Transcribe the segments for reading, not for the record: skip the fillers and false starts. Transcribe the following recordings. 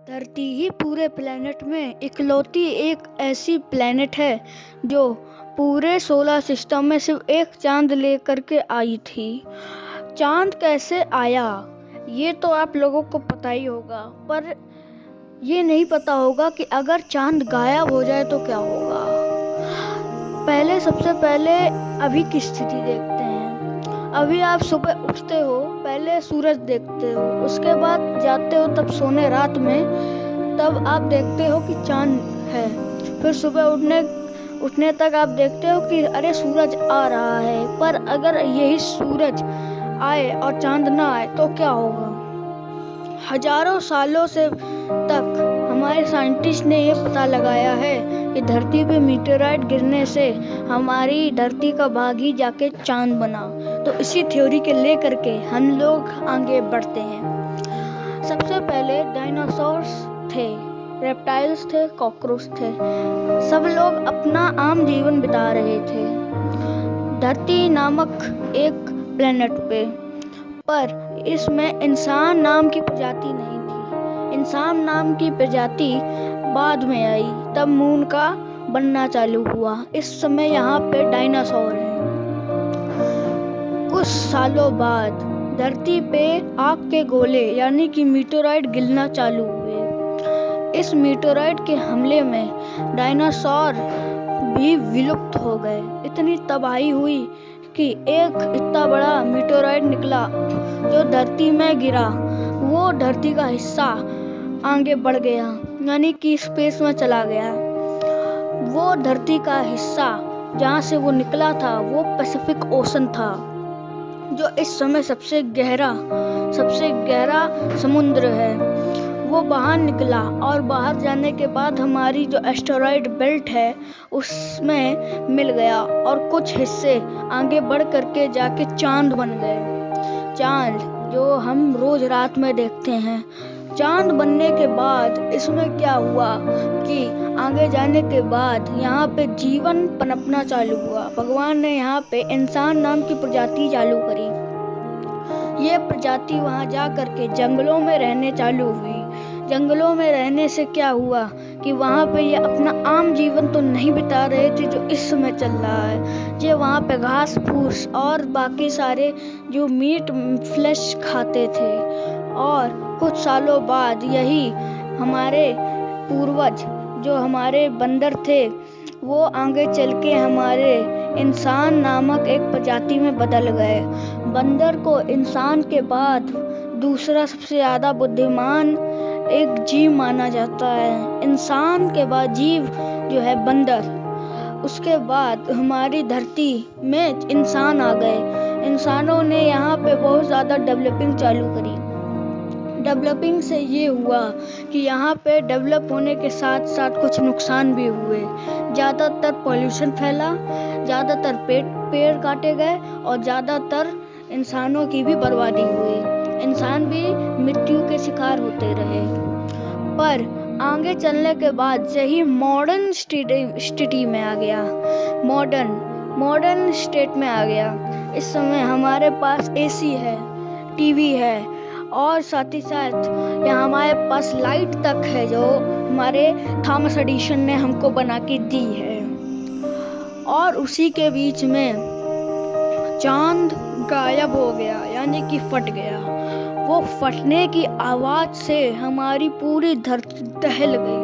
धरती ही पूरे प्लेनेट में इकलौती एक ऐसी प्लेनेट है जो पूरे सोलर सिस्टम में सिर्फ एक चांद लेकर के आई थी। चांद कैसे आया ये तो आप लोगों को पता ही होगा, पर ये नहीं पता होगा कि अगर चांद गायब हो जाए तो क्या होगा। सबसे पहले अभी की स्थिति देखते हैं। अभी आप सुबह उठते हो, पहले सूरज देखते हो, उसके बाद जाते हो तब सोने रात में, तब आप देखते हो कि चांद है। फिर सुबह उठने तक आप देखते हो कि अरे सूरज आ रहा है। पर अगर यही सूरज आए और चांद ना आए तो क्या होगा। हजारों सालों से तक हमारे साइंटिस्ट ने ये पता लगाया है कि धरती पे मीटेराइट गिरने से हमारी धरती का भाग ही जाके चांद बना। तो इसी थ्योरी के लेकर के हम लोग आगे बढ़ते हैं। सबसे पहले डायनासोर्स थे, रेप्टाइल्स थे, कॉकरोच थे। सब लोग अपना आम जीवन बिता रहे थे धरती नामक एक प्लेनेट पे। पर इसमें इंसान नाम की प्रजाति नहीं थी। इंसान नाम की प्रजाति बाद में आई, तब मून का बनना चालू हुआ। इस समय यहाँ पे डायनासोर हैं। कुछ सालों बाद धरती पे आग के गोले यानी कि मीटेराइट गिरना चालू हुए। इस मीटेराइट के हमले में डायनासोर भी विलुप्त हो गए। इतनी तबाही हुई कि एक इतना बड़ा मीटेराइट निकला जो धरती में गिरा, वो धरती का हिस्सा आगे बढ़ गया, यानी कि स्पेस में चला गया। वो धरती का हिस्सा जहाँ से वो निकला था वो पैसिफिक ओशन था, जो इस समय सबसे गहरा समुद्र है। वो बाहर निकला और बाहर जाने के बाद हमारी जो एस्टेरॉयड बेल्ट है उसमें मिल गया और कुछ हिस्से आगे बढ़ करके जाके चांद बन गए। चांद जो हम रोज रात में देखते हैं। चांद बनने के बाद इसमें क्या हुआ कि आगे जाने के बाद यहाँ पे जीवन पनपना चालू हुआ। भगवान ने यहाँ पे इंसान नाम की प्रजाति चालू करी। ये प्रजाति वहाँ जा करके जंगलों में रहने चालू हुई। जंगलों में रहने से क्या हुआ कि वहाँ पे ये अपना आम जीवन तो नहीं बिता रहे थे जो इस समय चल रहा है। ये वहाँ पे घास फूस और बाकी सारे जो मीट फ्लैश खाते थे। और कुछ सालों बाद यही हमारे पूर्वज जो हमारे बंदर थे वो आगे चल के हमारे इंसान नामक एक प्रजाति में बदल गए। बंदर को इंसान के बाद दूसरा सबसे ज्यादा बुद्धिमान एक जीव माना जाता है। इंसान के बाद जीव जो है बंदर। उसके बाद हमारी धरती में इंसान आ गए। इंसानों ने यहाँ पे बहुत ज्यादा डेवलपिंग चालू करी। डेवलपिंग से ये हुआ कि यहाँ पे डेवलप होने के साथ साथ कुछ नुकसान भी हुए। ज़्यादातर पॉल्यूशन फैला, ज़्यादातर पेड़ काटे गए और ज़्यादातर इंसानों की भी बर्बादी हुई। इंसान भी मृत्यु के शिकार होते रहे। पर आगे चलने के बाद यही मॉडर्न स्थिति में आ गया, मॉडर्न स्टेट में आ गया। इस समय हमारे पास एसी है, टीवी है और साथ ही साथ यहाँ हमारे पास लाइट तक है जो हमारे थॉमस एडिसन ने हमको बना के दी है। और उसी के बीच में चांद गायब हो गया, यानी कि फट गया। वो फटने की आवाज से हमारी पूरी धरती दहल गई।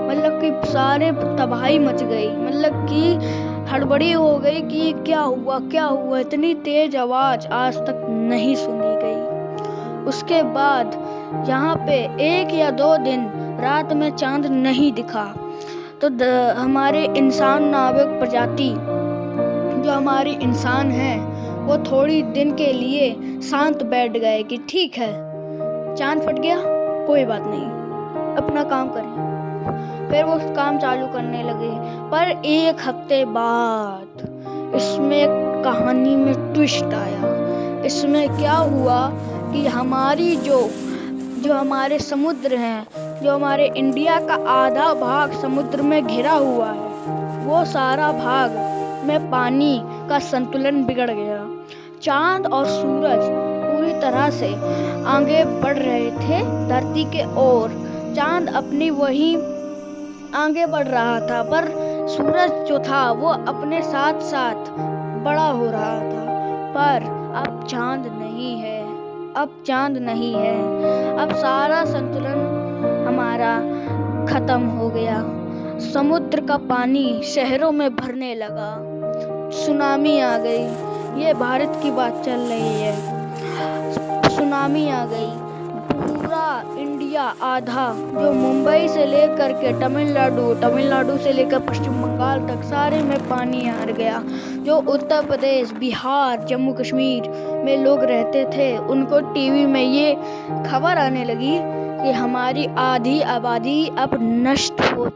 मतलब कि सारे तबाही मच गई। मतलब कि हड़बड़ी हो गई कि क्या हुआ। इतनी तेज आवाज आज तक नहीं सुनी गई। उसके बाद यहाँ पे 1 या 2 दिन रात में चांद नहीं दिखा तो हमारे इंसान नामक प्रजाति जो हमारी इंसान है वो थोड़ी दिन के लिए शांत बैठ गए कि ठीक है चांद फट गया, कोई बात नहीं, अपना काम करें। फिर वो काम चालू करने लगे। पर 1 हफ्ते बाद इसमें कहानी में ट्विस्ट आया। इसमें क्या हुआ कि हमारी जो हमारे समुद्र हैं, जो हमारे इंडिया का आधा भाग समुद्र में घिरा हुआ है, वो सारा भाग में पानी का संतुलन बिगड़ गया। चांद और सूरज पूरी तरह से आगे बढ़ रहे थे धरती के ओर, चांद अपनी वही आगे बढ़ रहा था, पर सूरज जो था वो अपने साथ साथ बड़ा हो रहा था। पर अब चांद नहीं है, अब चांद नहीं है। अब सारा संतुलन हमारा खत्म हो गया। समुद्र का पानी शहरों में भरने लगा, सुनामी आ गई। ये भारत की बात चल रही है। सुनामी आ गई, पूरा इंडिया आधा, जो मुंबई से लेकर के तमिलनाडु से लेकर पश्चिम बंगाल तक सारे में पानी आ गया। जो उत्तर प्रदेश, बिहार, जम्मू कश्मीर में लोग रहते थे, उनको टीवी में ये खबर आने लगी कि हमारी आधी आबादी अब नष्ट हो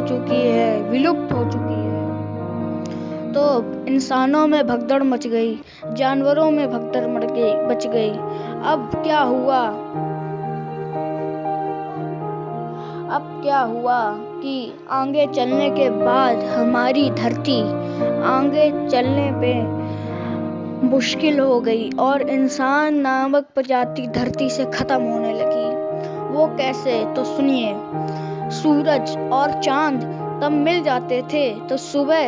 चुकी है, विलुप्त हो चुकी है। तो इंसानों में भगदड़ मच गई, जानवरों में भगदड़ मच गई। अब क्या हुआ कि आगे चलने के बाद हमारी धरती आगे चलने पे मुश्किल हो गई और इंसान नामक प्रजाति धरती से खत्म होने लगी। वो कैसे? तो सुनिए। सूरज और चांद तब मिल जाते थे तो सुबह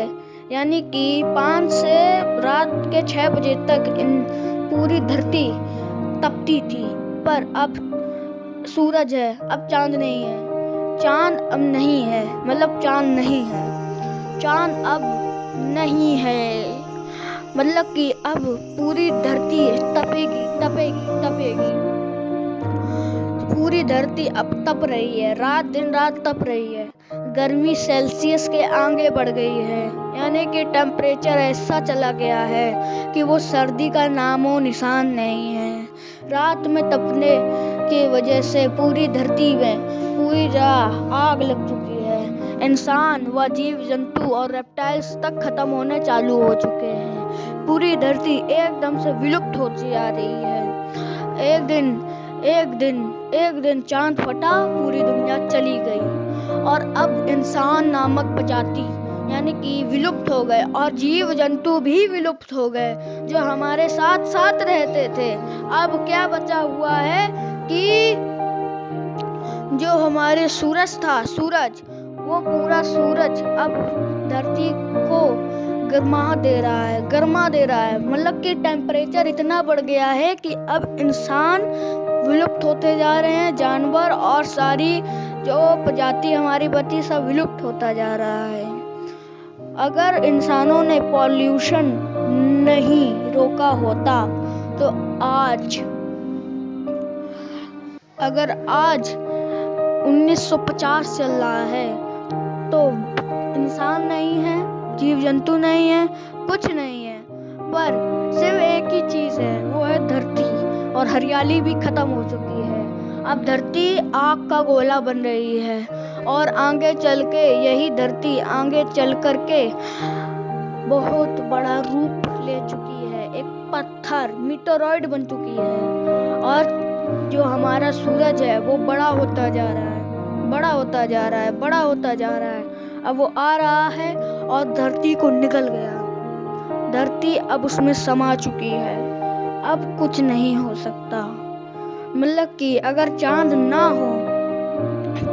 यानी कि 5 से रात के 6 बजे तक पूरी धरती तपती थी। पर अब सूरज है, अब चांद नहीं है। चांद अब नहीं है, मतलब चांद नहीं है। चांद अब नहीं है, मतलब कि अब पूरी धरती तपेगी। पूरी धरती अब तप रही है, दिन रात तप रही है। गर्मी सेल्सियस के आगे बढ़ गई है, यानी कि टेम्परेचर ऐसा चला गया है कि वो सर्दी का नामो निशान नहीं है। रात में तपने की वजह से पूरी धरती में पूरी आग लग चुकी है। इंसान व जीव जंतु और रेप्टाइल्स तक खत्म होने चालू हो चुके हैं। पूरी धरती एकदम से विलुप्त होती जा रही है। एक दिन चांद फटा, पूरी दुनिया चली गई और अब इंसान नामक प्रजाति यानी कि विलुप्त हो गए और जीव जंतु भी विलुप्त हो गए जो हमारे साथ साथ रहते थे। अब क्या बचा हुआ है कि जो हमारे सूरज वो पूरा सूरज अब धरती को गर्मा दे रहा है। मतलब कि टेम्परेचर इतना बढ़ गया है कि अब इंसान विलुप्त होते जा रहे हैं, जानवर और सारी जो प्रजाति हमारी बची सब विलुप्त होता जा रहा है। अगर इंसानों ने पॉल्यूशन नहीं रोका होता तो आज 1950 चल रहा है तो इंसान नहीं है, जीव जंतु नहीं है, कुछ नहीं है, पर सिर्फ एक ही चीज है, वो है धरती। और हरियाली भी खत्म हो चुकी है। अब धरती आग का गोला बन रही है और आगे चल के यही धरती आगे चल करके बहुत बड़ा रूप ले चुकी है। एक पत्थर मीटरॉइड बन चुकी है और जो हमारा सूरज है वो बड़ा होता जा रहा है। अब वो आ रहा है और धरती को निगल गया। धरती अब उसमें समा चुकी है, अब कुछ नहीं हो सकता। मतलब कि अगर चांद ना हो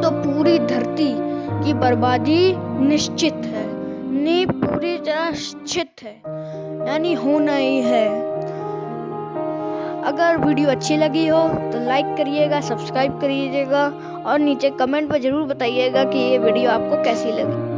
तो पूरी धरती की बर्बादी निश्चित है, पूरी तरह निश्चित है, यानी होना ही है। अगर वीडियो अच्छी लगी हो तो लाइक करिएगा, सब्सक्राइब करिएगा और नीचे कमेंट पर जरूर बताइएगा कि ये वीडियो आपको कैसी लगी।